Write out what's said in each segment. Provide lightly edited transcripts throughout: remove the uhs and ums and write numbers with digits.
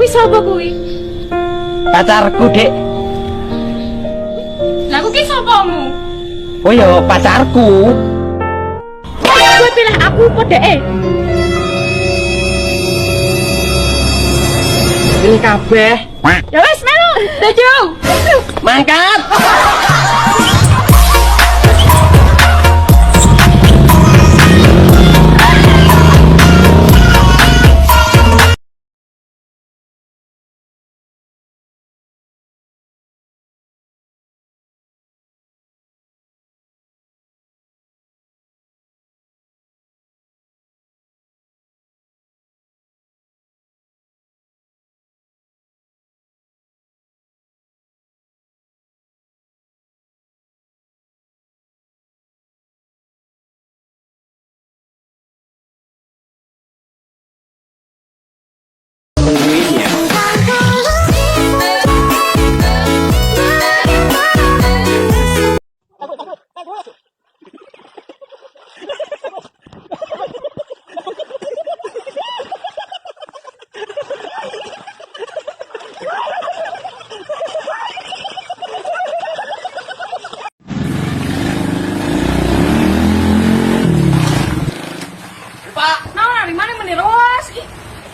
Sapa kuwi? Pacarku, Dek. Lah ku ki sapamu? Oh ya, pacarku. Kowe pilih aku apa deke? Pilih kabeh. Ya wis melu, Tejo. Mangkat.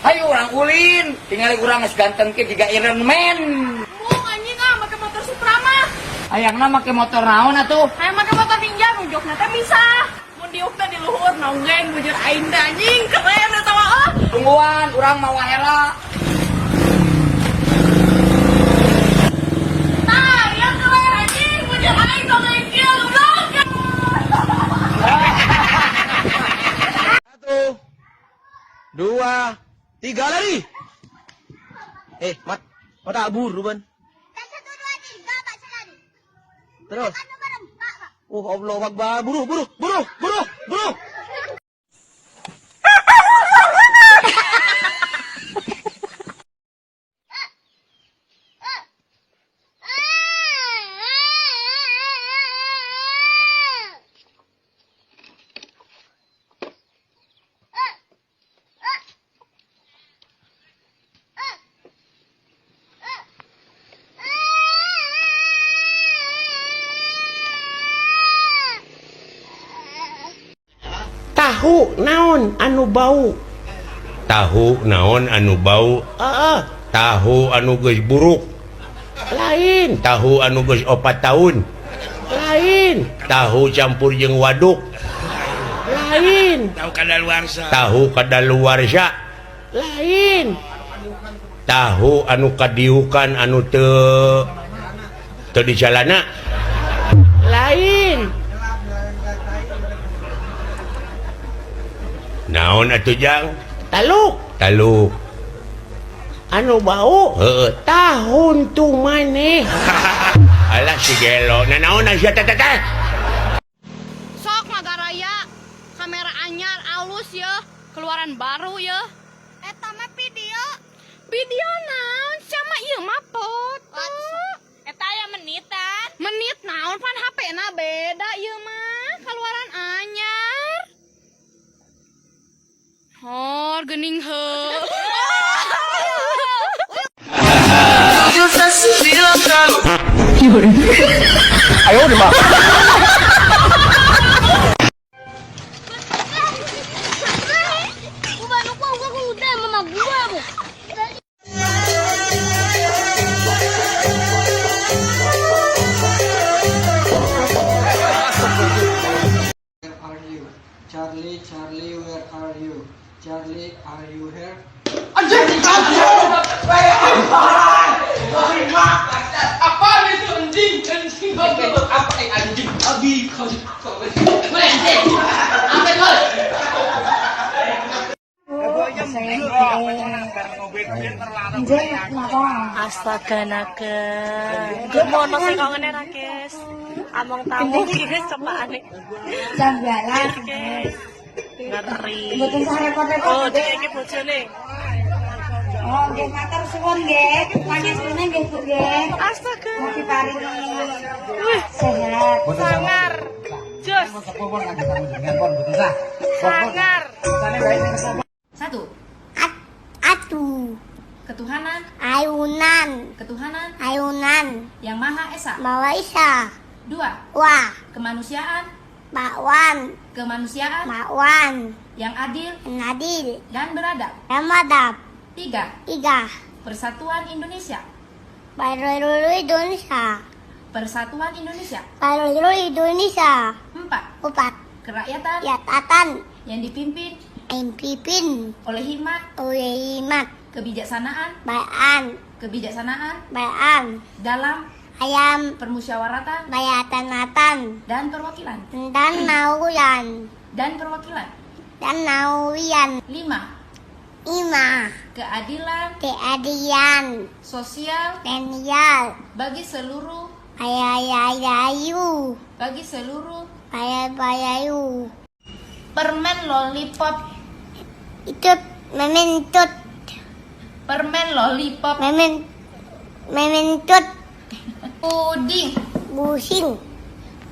Ayo orang ulin, tinggal kurang ganteng ke juga Iron Man. Anjing make motor Supra mah. Ayangna make motor naon atuh? Hayang make motor Ninja nunjukna teh bisa. Mun diukna di luhur naunggeun bujur aing teh anjing keren eta mah. Tungguan, urang mau hela. Tah, ieu keren anjing bujur aing tong aing kieu goblok. 1, 2, 3 lari. Mata buru ban. 1, 2, 3 baca lari. Terus. Anu berempat, Pak. Oh Allah Akbar, buru. Tahu naon anu bau? Tahu naon anu bau? Tahu anu geus buruk. Lain. Tahu anu geus 4 tahun. Lain. Tahu campur jeung waduk. Lain. Tahu kadaluarsa. Lain. Tahu anu kadiukan anu teu di jalana. Lain. Naon atuh Jang? Taluk. Anu bau? Heeh. Tahun tu maneh. Alah si gelo. Nah naon sia teh? Sok Magaraya. Kamera anyar alus ya, keluaran baru ya. Eta mah video. Video naon sama ieu mah foto. Eta aya menitan. Menit naon pan HP-na beda ieu mah, keluaran anyar. Hor geuning heuh. Ayo di bawah. Gua udah mama gua, Bu. Charlie, where are you? Charlie, are you here? Apa itu anjing? Apa anjing? Abi kau anjing. Apa kau? Astaga naga. Gemono sing kok ngene ra, Guys. Among tamu iki cepakane. Jambalan. Ngeri. Mboten usah repot-repot. Oh, iki bojone. Oh, nggih matur suwun nggih. Panjenengan nggih Bu nggih. Astaga. Mugi paringi Wih, sehat. sangar. Jos. Sangar. 1. Atu. Ketuhanan, Ayunan. ketuhanan Ayunan. yang Maha Esa. Mawaisa. 2. Wah. Kemanusiaan, Bakwan. kemanusiaan Bakwan. yang adil Nadil. dan beradab. Ramadab. 3. Tiga. Persatuan Indonesia. Baru Indonesia. Persatuan Indonesia. Baru Indonesia. 4. Empat. Kerakyatan Yatatan. yang dipimpin Empipin. oleh hikmat, Ulimat. kebijaksanaan, Bayan. kebijaksanaan Bayan. dalam Ayam. permusyawaratan Bayatan-atan. dan perwakilan. Dan nauyan. Dan perwakilan. Dan nauyan. 5. Ima. Keadilan Keadilan. sosial Tenial. bagi seluruh Ayayayayu. bagi seluruh Bayabayayu. permen lollipop, Itu mementut. permen lollipop, Mementut. puding, Busing.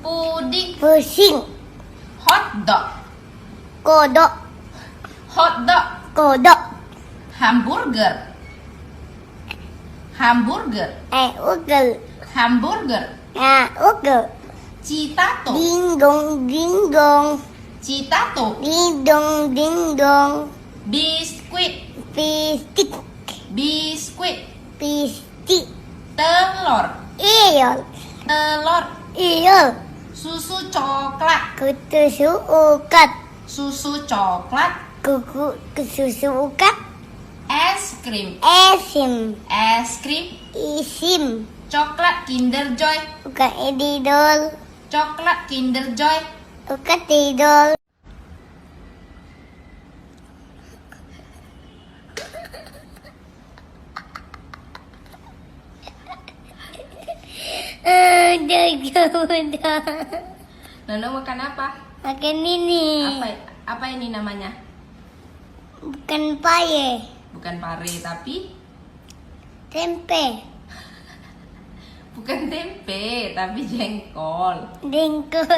puding, Pusing. hotdog, Kodok. hotdog, Kodok. hamburger, hamburger, Ugel. hamburger, Ugel. citato, Dingdong. Dingdong. citato, Dingdong. Dingdong. biskuit, Pistik. biskuit, Pistik. telur, Iyol. telur, Iyol. susu coklat, Kutusu ukat. susu coklat, Kuku kesusu ukat. es krim, Esim. es krim, Isim. coklat Kinder Joy, Ukat edidol. coklat Kinder Joy, Ukat tidol. Udah. Nono makan apa? Makan ini. Apa ini namanya? Bukan paye. Bukan pare tapi Tempe. bukan tempe tapi jengkol. Dengkul.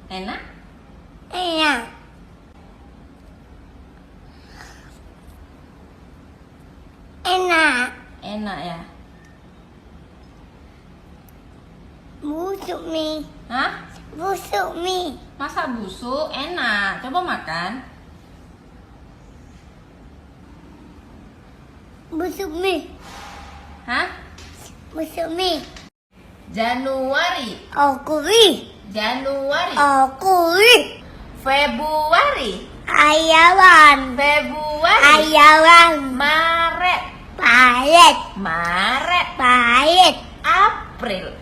Enak? Enak. Enak. Enak ya. Busuk mie. Hah? Busuk mie. Masa busuk? Enak. Coba makan. Busuk mie. Hah? Busuk mie. Januari, Okuri. Januari, Okuri. Februari, Ayawan. Februari, Ayawan. Maret, Payet. Maret, Payet. April,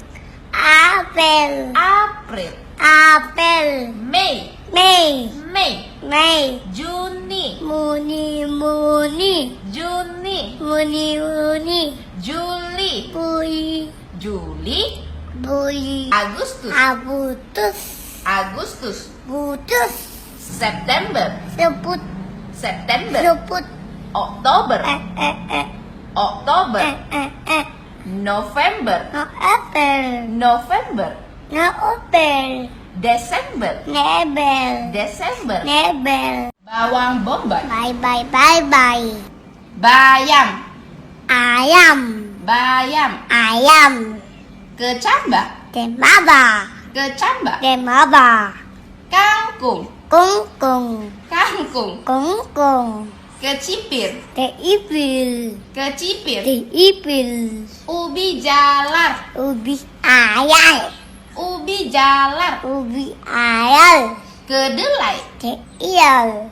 Apel. April, Apel. Mei, Mei. Mei, Mei. Juni, Muni. Muni. Juni, Muni. Muni. Juli, Bui. Juli, Bui. Agustus, Abutus. Agustus, Butus. September, Sebut. September, Sebut. Oktober, Oktober, November, No apel. November, No opel. Desember, Nebel. Desember, Nebel. bawang bombay, Bye bye bye bye. bayam, Ayam. bayam, Ayam. kecambah, Demaba. kecambah, Demaba. kangkung, Kungkung. kangkung, Kungkung. kecipir, Teipil. kecipir, Teipil. ubi jalar, Ubi ayal. ubi jalar, Ubi ayal. kedelai, Teiyal.